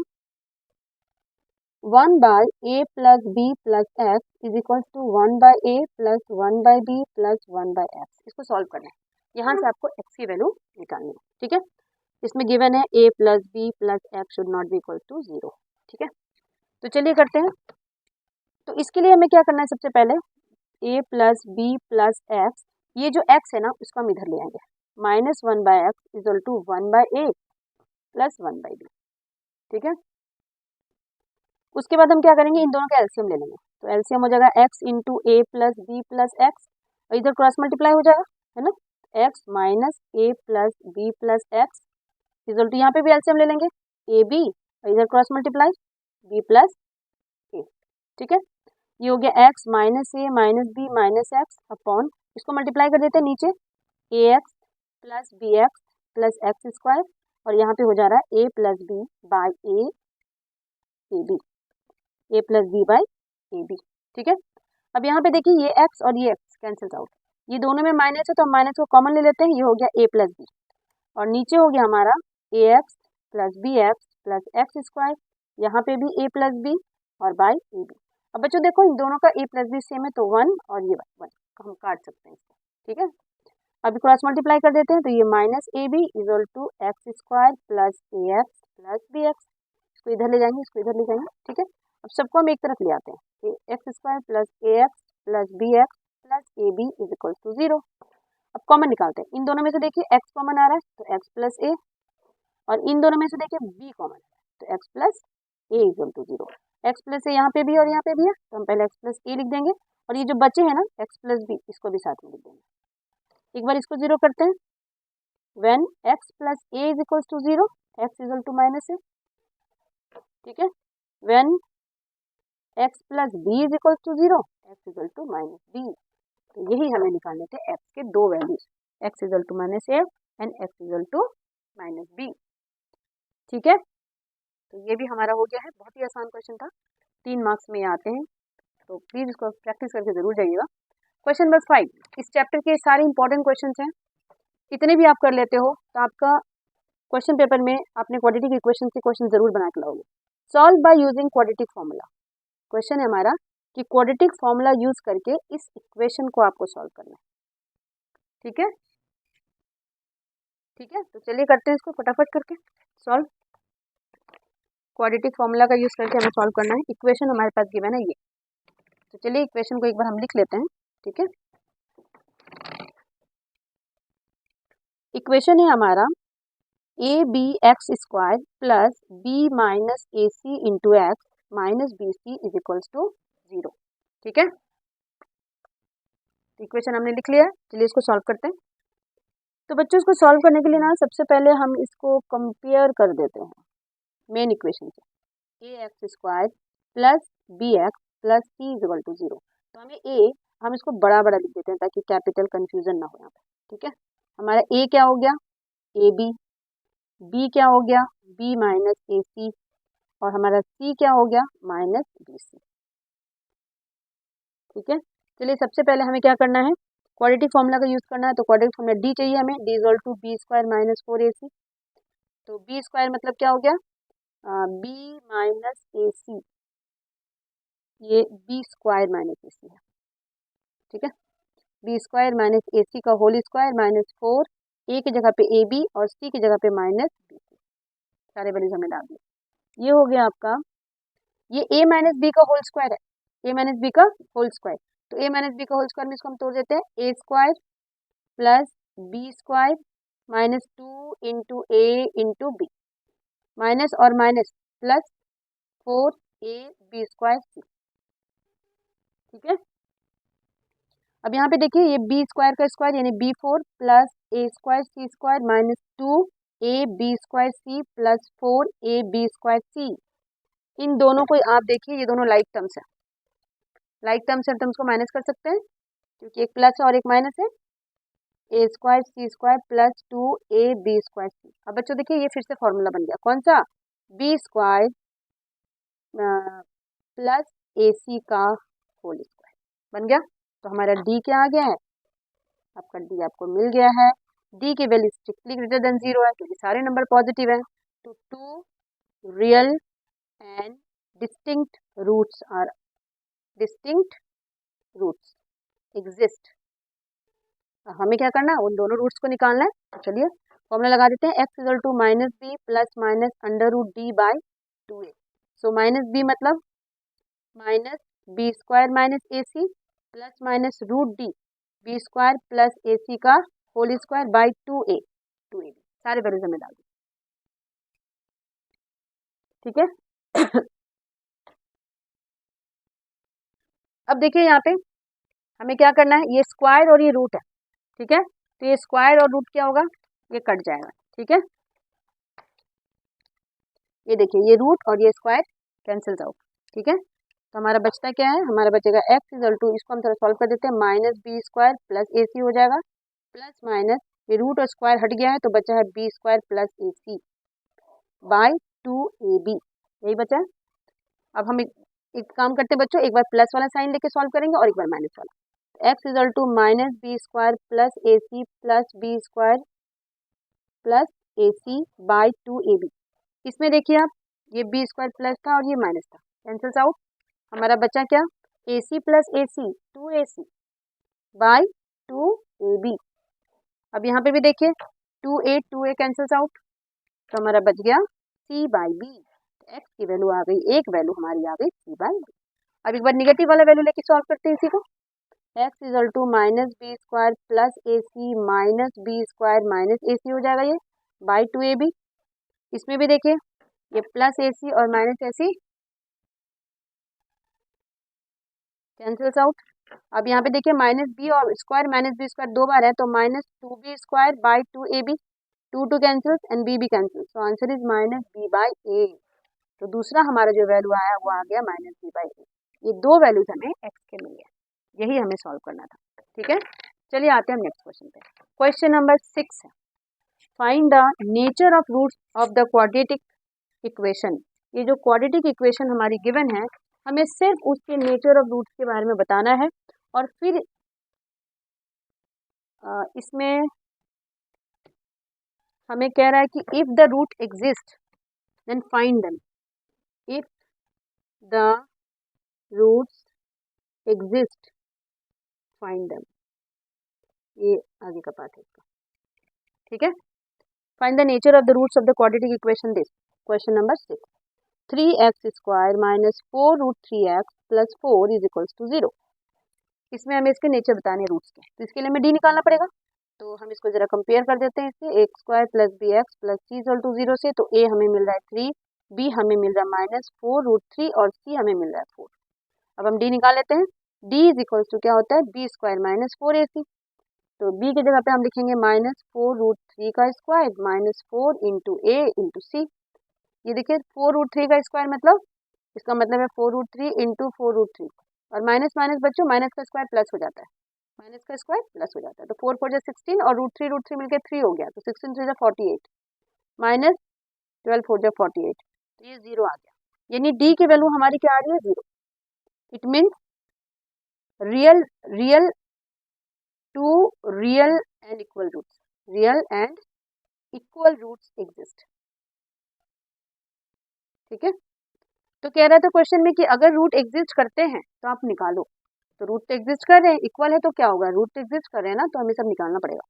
1 by a plus b plus x is equal to 1 by a plus 1 by b plus 1 by x. इसको सॉल्व करना है, यहाँ से आपको एक्स की वैल्यू निकालनी है, ठीक है। इसमें गिवन है a plus b plus x should not be equal to 0, ठीक है। तो चलिए करते हैं। तो इसके लिए हमें क्या करना है, सबसे पहले a plus b plus x, ये जो x है ना उसको हम इधर ले आएंगे। -1 by x equal to 1 by a plus 1 by b, ठीक है। उसके बाद हम क्या करेंगे, इन दोनों का एलसीएम ले लेंगे। तो एलसीएम हो जाएगा x into a plus b plus x, और इधर क्रॉस मल्टीप्लाई हो जाएगा, है ना। x minus a plus b plus x equal to, यहाँ पे भी एलसीएम ले लेंगे, ए बी और इधर cross multiply B plus A, ठीक है। ये हो गया x minus A minus B minus X upon, इसको मल्टीप्लाई कर देते हैं नीचे, A x plus B x plus X square, और यहाँ पे हो जा रहा है A plus B by A B, A plus B by A B, ठीक है। अब यहाँ पे देखिए ये x और ये x कैंसिल आउट, ये दोनों में माइनस है तो हम माइनस को कॉमन ले लेते हैं। ये हो गया a प्लस बी, और नीचे हो गया हमारा A x plus B x plus X square, यहाँ पे भी a प्लस बी और बाई ए बी। अब बच्चों देखो इन दोनों का a प्लस बी सेम है तो 1 और ये 1 हम काट सकते हैं इसको, ठीक है। अभी क्रॉस मल्टीप्लाई कर देते हैं तो ये minus a b equal to x square plus a x plus B x, इसको इधर ले जाएंगे, इसको इधर ले जाएंगे, ठीक है। अब सबको हम एक तरफ ले आते हैं, x square plus a x plus B x plus a b is equal to 0। अब कॉमन निकालते हैं, इन दोनों में से देखिए x कॉमन आ रहा है तो x प्लस ए, और इन दोनों में से देखिए b कॉमन है तो x plus A is equal to 0। x plus A यहाँ पे भी और यहाँ पे भी है तो हम पहले x प्लस ए लिख देंगे, और ये जो बचे हैं ना x प्लस बी, इसको भी साथ में लिख देंगे। एक बार इसको 0 करते हैं, when x plus A is equal to 0 x is equal to minus A, ठीक है। When x plus B is equal to 0 x is equal to minus B. तो यही हमें निकालने थे x के दो values, x is equal to minus A and x is equal to minus B, ठीक है। तो ये भी हमारा हो गया है, बहुत ही आसान क्वेश्चन था, 3 मार्क्स में आते हैं, तो प्लीज इसको प्रैक्टिस करके जरूर जाइएगा। क्वेश्चन नंबर 5, इस चैप्टर के सारे इंपॉर्टेंट क्वेश्चन हैं, इतने भी आप कर लेते हो तो आपका क्वेश्चन पेपर में आपने क्वाड्रेटिक इक्वेशन के क्वेश्चन जरूर बना के लाओगे। Solve by using quadratic formula, question है हमारा कि क्वाड्रेटिक फॉर्मूला यूज करके इस इक्वेशन को आपको सॉल्व करना है, ठीक है। ठीक है, तो चलिए करते हैं इसको फटाफट करके सॉल्व। क्वाड्रेटिक फॉर्मूला का यूज करके हमें सॉल्व करना है, इक्वेशन हमारे पास गिवन है ये, तो चलिए इक्वेशन को एक बार हम लिख लेते हैं, ठीक है। इक्वेशन है हमारा a b x square plus b minus A c into x minus b c is equals to 0, ठीक है। इक्वेशन हमने लिख लिया है, चलिए इसको सॉल्व करते हैं। तो बच्चों इसको सॉल्व करने के लिए ना सबसे पहले हम इसको कंपेयर कर देते हैं मेन इक्वेशन से, A X square plus B x plus C is equal to 0। तो हमें हम इसको बड़ा बड़ा लिख देते हैं ताकि कैपिटल कंफ्यूजन ना हो यहाँ पे, ठीक है। हमारा ए क्या हो गया, ए बी क्या हो गया, बी माइनस ए सी, और हमारा सी क्या हो गया, माइनस बी सी, ठीक है। चलिए सबसे पहले हमें क्या करना है, क्वाड्रेटिक फॉर्मूला का यूज करना है, तो क्वाड्रेटिक फॉर्मूला डी चाहिए हमें, d equal to B square minus 4ac। तो बी स्क्वायर मतलब क्या हो गया, बी माइनस ए सी, ये बी स्क्वायर माइनस ए सी है, ठीक है। बी स्क्वायर माइनस ए सी का होल स्क्वायर माइनस 4, ए की जगह पे ए बी और सी की जगह पे माइनस बी सी, सारे वैल्यूज हमें डाल दिए। ये हो गया आपका, ये ए माइनस बी का होल स्क्वायर है, ए माइनस बी का होल स्क्वायर, तो ए माइनस बी का होल स्क्वायर में इसको हम तोड़ देते हैं, A square plus B square minus 2 into A into B, minus और minus plus 4 A B square C, ठीक है। अब यहाँ पे देखिए ये बी स्क्वायर का स्क्वायर यानी B 4 plus A square C square minus 2 A B square C plus 4 A B square C, इन दोनों को आप देखिए ये दोनों लाइक टर्म्स है, लाइक टर्म्स है, टर्म्स को माइनस कर सकते हैं क्योंकि एक प्लस है और एक माइनस है, A square C square plus 2 A B square C. अब बच्चों देखिए ये फिर से फॉर्मूला बन गया, कौन सा, बी स्क्वायर प्लस ए सी का होल स्क्वायर बन गया। तो हमारा डी क्या आ गया है, आपका डी आपको मिल गया है, डी की वैल्यू स्ट्रिक्टली ग्रेटर देन 0 है क्योंकि सारे नंबर पॉजिटिव हैं। तो 2 real and distinct roots are distinct roots exist. हमें क्या करना है, उन दोनों रूट्स को निकालना है। तो चलिए फॉर्मूला लगा देते हैं, X equal to minus B plus minus under root D by 2a। So minus B मतलब माइनस बी स्क्वायर माइनस ए सी plus minus root D B square plus ए सी का होल स्क्वायर बाई 2a, सारे values हमें डाल दी, ठीक है। अब देखिए यहाँ पे हमें क्या करना है, ये स्क्वायर और ये रूट है, ठीक है। तो ये स्क्वायर और रूट क्या होगा, ये कट जाएगा, ठीक है। ये देखिए ये रूट और ये स्क्वायर कैंसिल्स आउट, ठीक है। तो हमारा बचता क्या है, हमारा बचेगा एक्स इक्वल टू, इसको हम थोड़ा सॉल्व कर देते हैं, माइनस बी स्क्वायर प्लस ए सी हो जाएगा, प्लस माइनस ये रूट और स्क्वायर हट गया है तो बचा है b square plus A c by 2ab, यही बचा है। अब हम एक काम करते हैं बच्चों, एक बार प्लस वाला साइन लेके सॉल्व करेंगे और एक बार माइनस वाला। X equal to minus B square plus A C plus B square plus A c by 2ab। इसमें देखिए आप ये बी स्क्वायर प्लस था और ये माइनस था, कैंसिल्स आउट, हमारा बचा क्या, ए C plus A C 2ac by 2ab। अब यहाँ पे भी देखिए 2a कैंसिल्स आउट, तो हमारा बच गया c बाई बी। एक्स की वैल्यू आ गई, एक वैल्यू हमारी आ गई c बाई बी। अब एक बार निगेटिव वाला वैल्यू लेके सॉल्व करते हैं इसी को, X equal to minus B square plus A C minus B square minus ए सी हो जाएगा ये बाई टू ए बी। इसमें भी देखिए ये प्लस ए सी और माइनस ए सी कैंसल्स आउट। अब यहाँ पे देखिए माइनस बी और स्क्वायर माइनस बी स्क्वायर दो बार है तो minus two B square by two A B, two two cancels and B cancels, so answer is minus B by A. तो दूसरा हमारा जो वैल्यू आया वो आ गया माइनस बी बाई ए। ये दो वैल्यूज हमें एक्स के मिल गए, यही हमें सॉल्व करना था। ठीक है, चलिए आते हैं हम नेक्स्ट क्वेश्चन पे। क्वेश्चन नंबर 6 है, find the nature of roots of the quadratic equation. ये जो क्वाड्रेटिक इक्वेशन हमारी गिवन है, हमें सिर्फ उसके नेचर ऑफ रूट्स के बारे में बताना है। और फिर इसमें हमें कह रहा है कि if the root exist then find them. If the roots exist find them, ये आगे का पार्ट है इसका। ठीक है, find the nature of the roots of the quadratic equation this. Question number 6, 3x square minus 4 root 3x plus 4 is equals to 0। इसमें हमें इसके नेचर बताने हैं रूट्स के, तो इसके लिए हमें डी निकालना पड़ेगा। तो हम इसको जरा कंपेयर कर देते हैं इससे, x square plus B x plus c equal to 0 से। तो ए हमें मिल रहा है 3, बी हमें मिल रहा है माइनस 4 रूट 3 और सी हमें मिल रहा है 4। अब हम डी निकाल लेते हैं। डी इज इक्वल्स टू क्या होता है, बी स्क्वायर माइनस 4 ए सी। तो बी की जगह पे हम लिखेंगे माइनस 4 रूट 3 का square minus 4 into A into सी। ये देखिए 4 रूट 3 का स्क्वायर मतलब, इसका मतलब है 4 रूट 3 इंटू 4 रूट 3, और माइनस माइनस बच्चों माइनस का स्क्वायर प्लस हो जाता है, माइनस का स्क्वायर प्लस हो जाता है। तो 4 4 जा 16 और रूट 3 मिलकर 3 हो गया, तो 16 3 जा 48 माइनस 12 4 जा 48, तो ये 0 आ गया। यानी डी की वैल्यू हमारी क्या आ रही है, 0। It means real two real and equal roots, real and equal roots exist. ठीक है, तो कह रहा था क्वेश्चन में कि अगर रूट एग्जिस्ट करते हैं तो आप निकालो। तो रूट तो एग्जिस्ट कर रहे हैं, इक्वल है तो क्या होगा, रूट एग्जिस्ट कर रहे हैं ना, तो हमें सब निकालना पड़ेगा।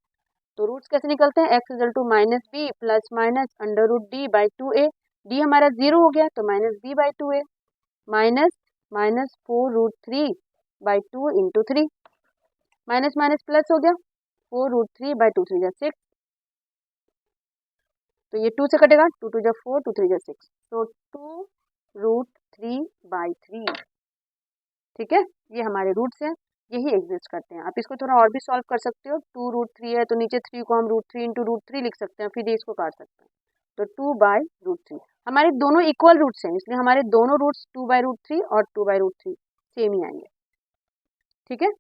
तो रूट्स कैसे निकलते हैं, x equal to minus B plus minus under root D by 2a। D हमारा 0 हो गया तो minus B by 2a minus minus 4 root 3 by 2 into 3, minus minus plus हो गया 4 रूट 3 बाई 2 3 जा 6, तो ये 2 से कटेगा, 2 2 जा 4 2 3 जा 6, तो 2 रूट 3 बाई 3। ठीक है, ये हमारे रूट्स हैं, यही एग्जिस्ट करते हैं। आप इसको थोड़ा और भी सॉल्व कर सकते हो। 2 रूट 3 है तो नीचे 3 को हम रूट 3 इंटू रूट 3 लिख सकते हैं, फिर इसको काट सकते हैं। तो 2 बाई रूट 3 हमारे दोनों इक्वल रूट्स हैं, इसलिए हमारे दोनों रूट्स 2 बाई रूट 3 और 2 बाई रूट 3 सेम ही आएंगे। ठीक है,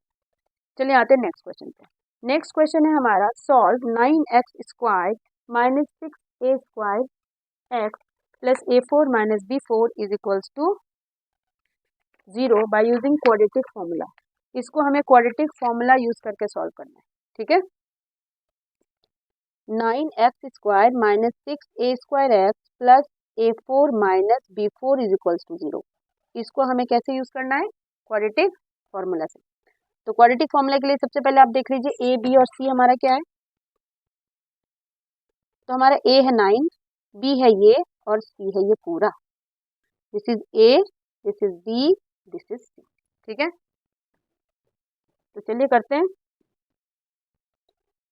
चलिए आते हैं नेक्स्ट क्वेश्चन पे। नेक्स्ट क्वेश्चन है हमारा, solve 9x square minus 6a square x plus a4 minus b4 is equals to 0 by using quadratic formula. इसको हमें क्वाड्रेटिक फॉर्मूला यूज करके सॉल्व करना है। ठीक है, 9x square minus 6a square x plus a4 minus b4 is equals to 0। इसको हमें कैसे यूज करना है, क्वाड्रेटिक फॉर्मूला से। तो क्वाड्रेटिक फॉर्मूला के लिए सबसे पहले आप देख लीजिए a b और c हमारा क्या है। तो हमारा a है 9, b है ये और c है ये पूरा। This is a, this is b, this is c। ठीक है, तो चलिए करते हैं,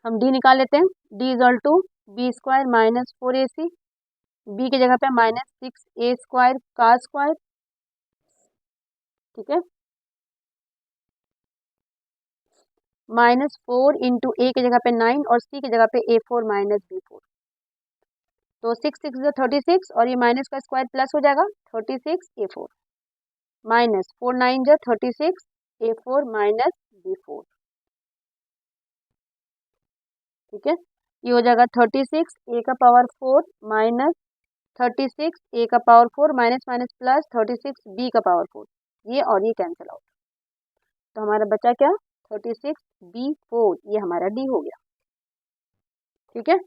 हम d निकाल लेते हैं। d equal to B square minus 4ac, b की जगह पे माइनस 6a स्क्वायर का स्क्वायर। ठीक है, माइनस 4 इंटू a की जगह पे 9 और c की जगह पे a4 माइनस b4। तो 6 6 36 और ये माइनस का स्क्वायर प्लस हो जाएगा 36 a4 माइनस 4 9 जा 36 a4 माइनस b4। ठीक है, ये हो जाएगा 36 a का पावर 4 माइनस 36 a का power 4 minus minus plus 36 b का पावर 4, ये और ये कैंसिल आउट। तो हमारा बचा क्या, 36 b4, ये हमारा d हो गया। ठीक है,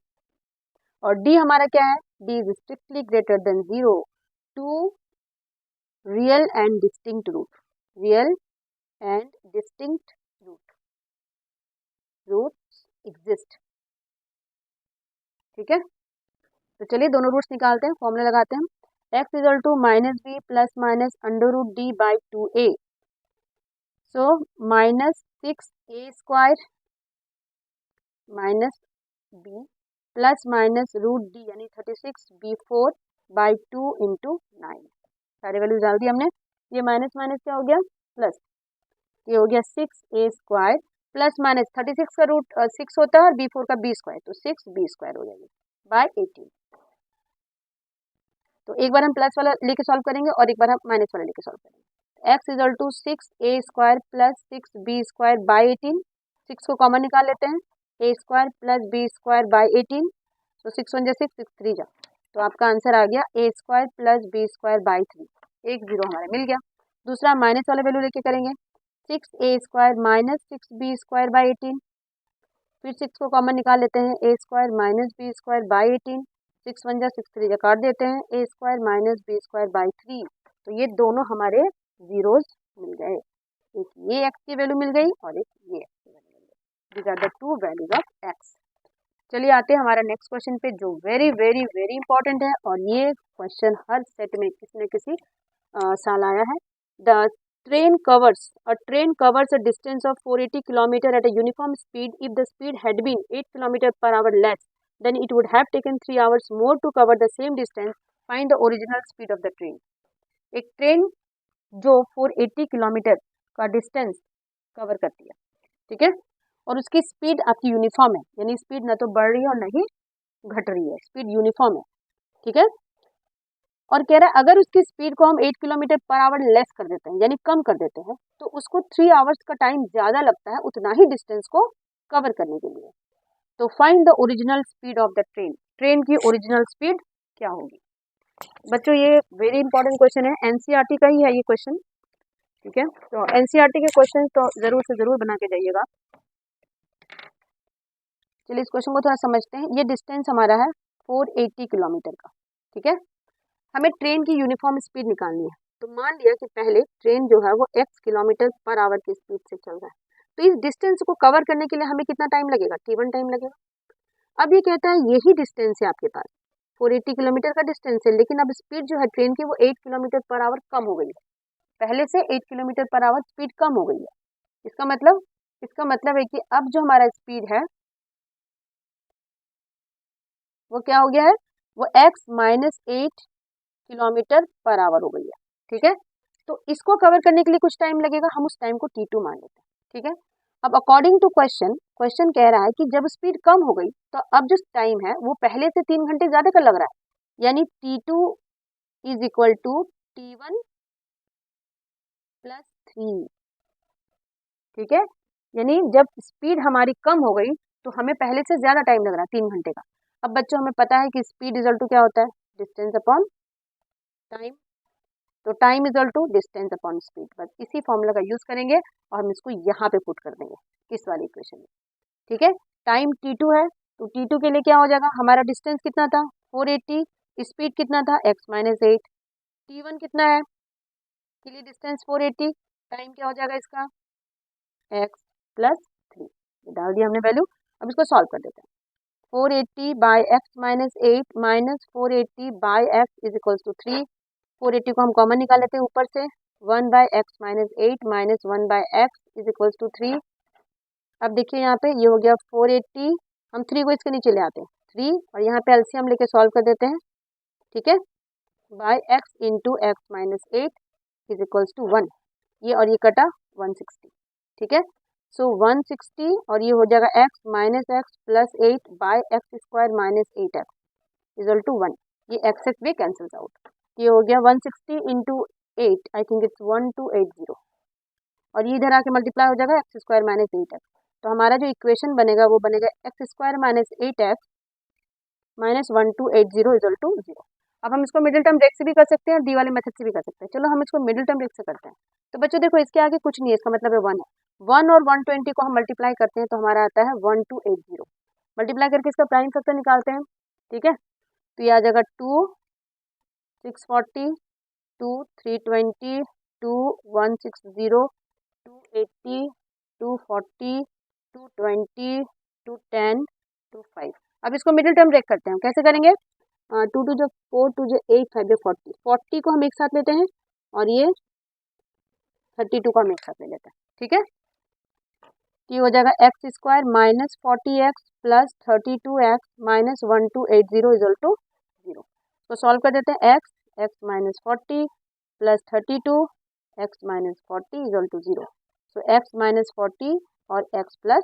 और d हमारा क्या है, d is strictly greater than 0 two real and distinct root, real and distinct roots exist. ठीक है, तो चलिए दोनों रूट्स निकालते हैं, फॉर्मूला लगाते हैं। x equal to minus B plus minus under root D by 2a। So -6a² minus b plus minus √d यानी 36b4/2 × 9। सारे वैल्यूज डाल दी हमने। ये माइनस माइनस क्या हो गया प्लस, ये हो गया 6a² प्लस माइनस 36 का रूट 6 होता है और b4 का b² तो 6b² हो जाएगी बाय 18। तो एक बार हम प्लस वाला लेके सॉल्व करेंगे और एक बार हम माइनस वाला लेके सॉल्व करेंगे। x = 6a² plus 6b² bye 18, 6 को कॉमन निकाल लेते हैं, a² प्लस b² बाय 18, तो 6 1 जा 6 6 3 जा, तो आपका आंसर आ गया a² प्लस b² बाय 3, एक जीरो हमारा मिल गया। दूसरा माइनस वाला वैल्यू लेके करेंगे, 6a² माइनस 6b² बाय 18, फिर 6 को कॉमन निकाल लेते हैं, a² माइनस b² बाय 18, 6 1 जा 6 3 जा काट देते हैं, a² माइनस b² बाय 3, तो ये दोनों हमारे जीरोज मिल गए, एक ये x की वैल्यू मिल गई और एक ये x की वैल्यू मिल गई। These are the two values of x। चलिए आते हैं हमारा नेक्स्ट क्वेश्चन पे जो वेरी वेरी वेरी इंपॉर्टेंट है, और ये क्वेश्चन हर सेट में किसी न किसी साल आया है। The train covers a distance of 480 km at a uniform speed. If the speed had been 8 km per hour less, then it would have taken 3 hours more to cover the same distance. Find the original speed of the train. एक train जो 480 kilometre का distance cover करती है, ठीक है, और उसकी speed आपकी यूनिफॉर्म है, यानी स्पीड ना तो बढ़ रही है और ना ही घट रही है, स्पीड यूनिफॉर्म है, ठीक है। और कह रहा है अगर उसकी स्पीड को हम 8 किलोमीटर पर आवर लेस कर देते हैं यानी कम कर देते हैं, तो उसको 3 आवर्स का टाइम ज़्यादा लगता है उतना ही डिस्टेंस को कवर करने के लिए। तो find the original speed of the train, train की ओरिजिनल स्पीड क्या होगी। बच्चों ये वेरी इंपॉर्टेंट क्वेश्चन है, एनसीईआरटी का ही है ये क्वेश्चन, ठीक है, तो एनसीईआरटी के क्वेश्चन तो ज़रूर से ज़रूर बना के जाइएगा। चलिए इस क्वेश्चन को थोड़ा समझते हैं। ये डिस्टेंस हमारा है 480 किलोमीटर का, ठीक है, हमें ट्रेन की यूनिफॉर्म स्पीड निकालनी है। तो मान लिया कि पहले ट्रेन जो है वो x किलोमीटर पर आवर की स्पीड से चल रहा है, तो इस डिस्टेंस को कवर करने के लिए हमें कितना टाइम लगेगा, t1 टाइम लगेगा। अब ये कहता है यही डिस्टेंस है आपके पास, 480 किलोमीटर का डिस्टेंस है, लेकिन अब स्पीड जो है ट्रेन की वो 8 किलोमीटर पर आवर कम हो गई है, पहले से 8 किलोमीटर पर आवर स्पीड कम हो गई है। इसका मतलब है कि अब जो हमारा स्पीड है वो क्या हो गया है, वो x minus 8 kilometre per our हो गई है, ठीक है। तो इसको कवर करने के लिए कुछ टाइम लगेगा, हम उस टाइम को t2 मान लेते हैं, ठीक है। अब अकॉर्डिंग टू क्वेश्चन कह रहा है कि जब स्पीड कम हो गई तो अब जो टाइम है वो पहले से 3 घंटे ज्यादा का लग रहा है, यानी t2 is equal to t1 plus 3, ठीक है, यानी जब स्पीड हमारी कम हो गई तो हमें पहले से ज्यादा टाइम लग रहा है 3 घंटे का। अब बच्चों हमें पता है कि स्पीड इक्वल टू क्या होता है, डिस्टेंस अपॉन टाइम, तो time equal to distance upon speed, बस इसी फॉर्मूला का यूज करेंगे और हम इसको यहाँ पे पुट कर देंगे किस वाली इक्वेशन में, ठीक है। टाइम t2 है तो t2 के लिए क्या हो जाएगा, हमारा डिस्टेंस कितना था 480, स्पीड कितना था x माइनस 8, t1 कितना है के लिए डिस्टेंस 480, टाइम क्या हो जाएगा इसका x प्लस 3, डाल दिया हमने वैल्यू। अब इसको सॉल्व कर देते हैं, 480 बाई एक्स माइनस 8 माइनस 480 by x is equals to 3, 480 को हम कॉमन निकाल लेते हैं ऊपर से, 1 बाई एक्स माइनस 8 माइनस 1 by x is equals to 3। अब देखिए यहाँ पे ये हो गया 480, हम 3 को इसके नीचे ले आते हैं 3 और यहाँ पे एलसीएम लेके सॉल्व कर देते हैं, ठीक है, by x into x minus 8 is equals to 1, ये और ये कटा 160, ठीक है। सो 160 और ये हो जाएगा x minus x plus 8 by x square minus 8x equal to 1, ये x भी कैंसिल्स आउट, ये हो गया 160 इंटू 8, आई थिंक इट्स 1280, और ये इधर आके मल्टीप्लाई हो जाएगा एक्स स्क्वायर माइनस 8x, तो हमारा जो इक्वेशन बनेगा वो बनेगा एक्स स्क्वायर माइनस 8x माइनस 1280 इक्वल टू 0। अब हम इसको मिडिल टर्म ब्रेक से भी कर सकते हैं और डी वाले मेथड से भी कर सकते हैं, चलो हम इसको मिडिल टर्म ब्रेक से करते हैं। तो बच्चों देखो इसके आगे कुछ नहीं है, इसका मतलब है 1 है, 1 और 120 को हम मल्टीप्लाई करते हैं तो हमारा आता है 1280, मल्टीप्लाई करके इसका प्राइम फैक्टर निकालते हैं, ठीक है, तो ये आ जाएगा 2 640 2 320 2 160 280 240 220 210 25। अब इसको मिडिल टर्म ब्रेक करते हैं, कैसे करेंगे, 2 2 जो 4 2 जो 8 5 जो 40 को हम एक साथ लेते हैं और ये 32 को हम एक साथ ले लेते हैं, ठीक है, ये हो जाएगा x square minus 40x plus 32x minus 1280 equal to 0। तो सॉल्व कर देते हैं, x minus 40 plus 32 x minus 40 equal to 0। So x minus 40 और एक्स प्लस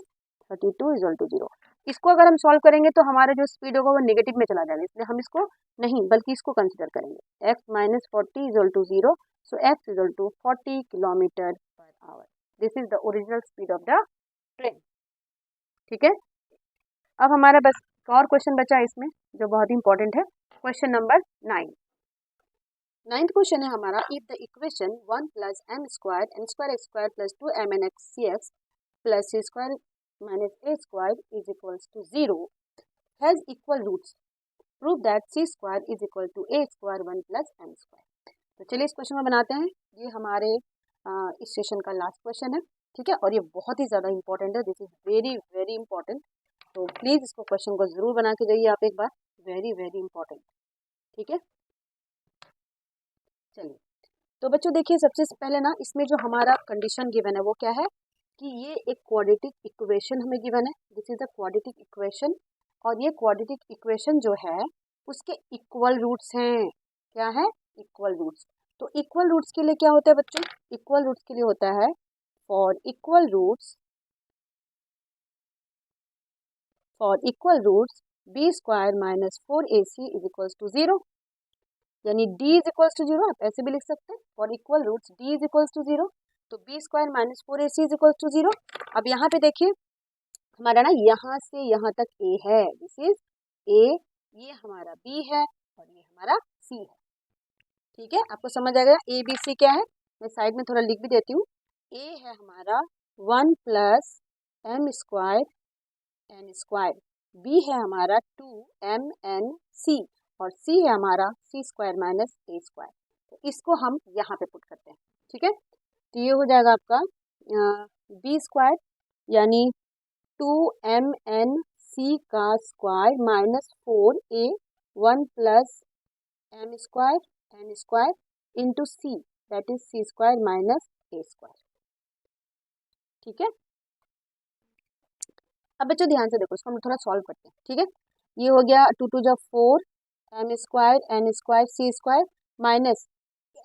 32 इजल टू 0। इसको अगर हम सॉल्व करेंगे तो हमारा जो स्पीड होगा वो नेगेटिव में चला जाएगा, इसलिए हम इसको नहीं बल्कि इसको कंसिडर करेंगे। X minus 40 equal to 0, so x equal to 40 kilometre per hour. This is the original speed of the train. ठीक है, अब हमारा बस और क्वेश्चन बचा है इसमें जो बहुत ही इंपॉर्टेंट है, क्वेश्चन नंबर 9। नाइन्थ क्वेश्चन है हमारा, if the equation 1 plus m square N square x square plus 2 m n x c x plus c square minus a square is equals to 0 has equal roots, prove that c square is equal to a square 1 plus m square. तो चलिए इस question में बनाते हैं। ये हमारे इस session का लास्ट क्वेश्चन है। ठीक है, और ये बहुत ही ज़्यादा इंपॉर्टेंट है, this is very very important. तो प्लीज़ इसको क्वेश्चन को ज़रूर बना के जाइए आप एक बार, वेरी वेरी इंपॉर्टेंट। ठीक है, चलिए तो बच्चों देखिए, सबसे पहले ना इसमें जो हमारा कंडीशन गिवन है वो क्या है कि ये एक क्वाड्रेटिक इक्वेशन हमें गिवन है, this is a quadratic equation. और ये क्वाड्रेटिक इक्वेशन जो है उसके इक्वल रूट्स हैं। क्या है? Equal roots. तो इक्वल रूट्स के लिए क्या होता है बच्चों? इक्वल रूट्स के लिए होता है for equal roots b square minus 4ac is equals to 0, यानी d इज इक्वल्स टू 0। आप ऐसे भी लिख सकते हैं, for equal roots d is equals to 0, तो b square minus 4ac is equals to 0। अब यहाँ पे देखिए हमारा ना यहाँ से यहाँ तक a है, दिस इज a, ये हमारा b है और ये हमारा c है। ठीक है, आपको समझ आ गया a b c क्या है? मैं साइड में थोड़ा लिख भी देती हूँ। a है हमारा 1 plus m square N square, b है हमारा 2mnc और c है हमारा c square minus a square. तो इसको हम यहाँ पे पुट करते हैं। ठीक है, तो ये हो जाएगा आपका b स्क्वायर यानी 2mnc का square minus 4a 1 plus m square N square into c, that is c square minus a square. ठीक है, अब बच्चों ध्यान से देखो, इसको हम थोड़ा सॉल्व करते हैं। ठीक है, ये हो गया 2 टू जा 4 एम स्क्वायर एन स्क्वायर सी स्क्वायर माइनस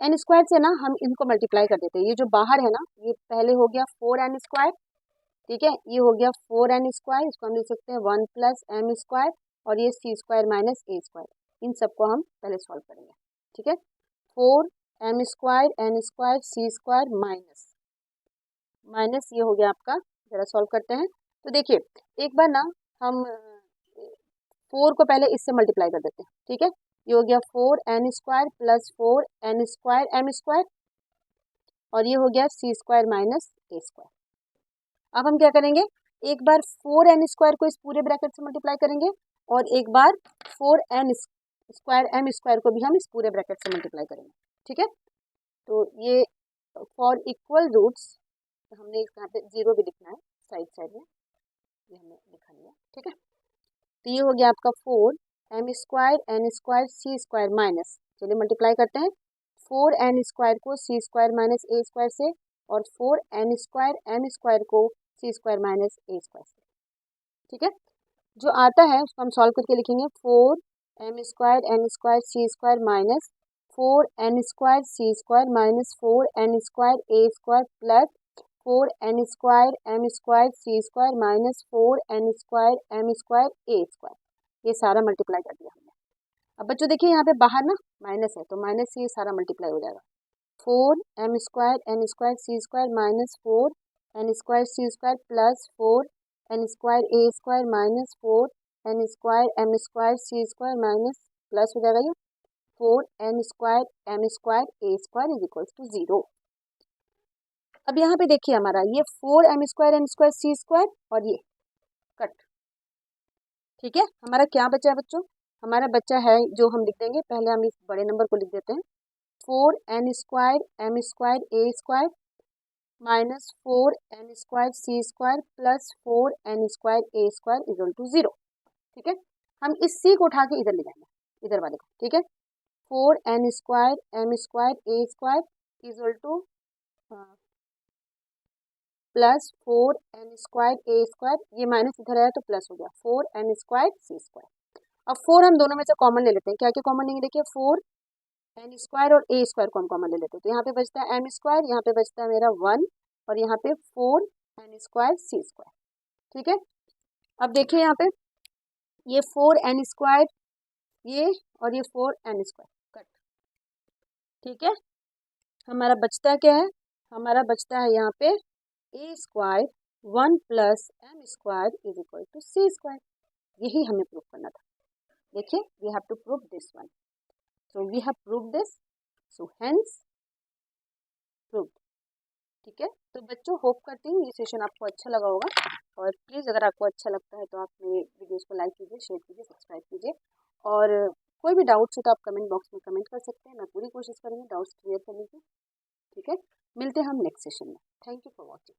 एन स्क्वायर से ना हम इनको मल्टीप्लाई कर देते हैं। ये जो बाहर है ना, ये पहले हो गया 4n स्क्वायर। ठीक है, ये हो गया 4n स्क्वायर, इसको हम लिख सकते हैं 1 प्लस एम स्क्वायर और ये सी स्क्वायर माइनस ए स्क्वायर। इन सबको हम पहले सॉल्व करेंगे। ठीक है, 4m स्क्वायर एन स्क्वायर सी स्क्वायर माइनस माइनस ये हो गया आपका, जरा सॉल्व करते हैं। तो देखिए एक बार ना हम 4 को पहले इससे मल्टीप्लाई कर देते हैं। ठीक है, ये हो गया 4n square plus 4n square M square और ये हो गया c square minus a square. अब हम क्या करेंगे, एक बार 4n स्क्वायर को इस पूरे ब्रैकेट से मल्टीप्लाई करेंगे और एक बाबार 4n स्क्वायर एम स्क्वायर को भी हम इस पूरे ब्रैकेट से मल्टीप्लाई करेंगे। ठीक है, तो ये फॉर इक्वल रूट्स, हमने यहाँ पे 0 भी लिखना है साइड साइड में, ये हमने लिखा लिया। ठीक है, तो ये हो गया आपका 4m स्क्वायर एन स्क्वायर सी स्क्वायर माइनस, चलिए मल्टीप्लाई करते हैं 4n स्क्वायर को सी स्क्वायर माइनस ए स्क्वायर से और 4n स्क्वायर एम स्क्वायर को सी स्क्वायर माइनस ए स्क्वायर से। ठीक है, जो आता है उसको हम सॉल्व करके लिखेंगे 4m स्क्वायर एन स्क्वायर सी स्क्वायर माइनस 4n स्क्वायर सी स्क्वायर माइनस 4n स्क्वायर ए square plus 4n square M square सी square minus 4n square M square ए स्क्वायर। ये सारा मल्टीप्लाई कर दिया हमने। अब बच्चों देखिए यहाँ पे बाहर ना माइनस है, तो माइनस से ये सारा मल्टीप्लाई हो जाएगा। 4m स्क्वायर एन स्क्वायर सी स्क्वायर माइनस 4n स्क्वायर सी स्क्वायर प्लस 4n स्क्वायर ए square minus 4n square M square सी स्क्वायर माइनस प्लस हो जाएगा ये 4n square M square A square is equal to 0। अब यहाँ पे देखिए हमारा ये 4m स्क्वायर एन स्क्वायर सी square और ये कट। ठीक है, हमारा क्या बचा है बच्चों? हमारा बच्चा है जो हम लिख देंगे, पहले हम इस बड़े नंबर को लिख देते हैं 4n square M square A square minus 4n square C square plus 4n square A square equal to 0। ठीक है, हम इस सी को उठा के इधर ले जाएंगे, इधर वाले को। ठीक है, 4n square M square A square equal to plus 4n² a², ये माइनस इधर आया तो प्लस हो गया 4n² c²। अब 4 हम दोनों में से कॉमन ले लेते हैं। क्या क्या कॉमन लेंगे, देखिए 4n² और a² को हम कॉमन ले लेते हैं, तो यहाँ पे बचता है m², यहाँ पे बचता है मेरा 1 और यहाँ पे 4n² c²। ठीक है, अब देखिए यहाँ पे ये 4n² ये और ये 4n² कट। ठीक है, हमारा बचता क्या है, हमारा बचता है यहाँ पे a² 1 + m² = c²। यही हमें प्रूव करना था। देखिए, we have to prove this one, so we have prove this, so hence proved. ठीक है, तो बच्चों होप करती हूँ ये सेशन आपको अच्छा लगा होगा, और प्लीज़ अगर आपको अच्छा लगता है तो आप मेरे वीडियोस को लाइक कीजिए, शेयर कीजिए, सब्सक्राइब कीजिए, और कोई भी डाउट्स हो तो आप कमेंट बॉक्स में कमेंट कर सकते हैं। मैं पूरी कोशिश करूँगी डाउट्स क्लियर करने की। ठीक है, मिलते हैं हम नेक्स्ट सेशन में। Thank you for watching.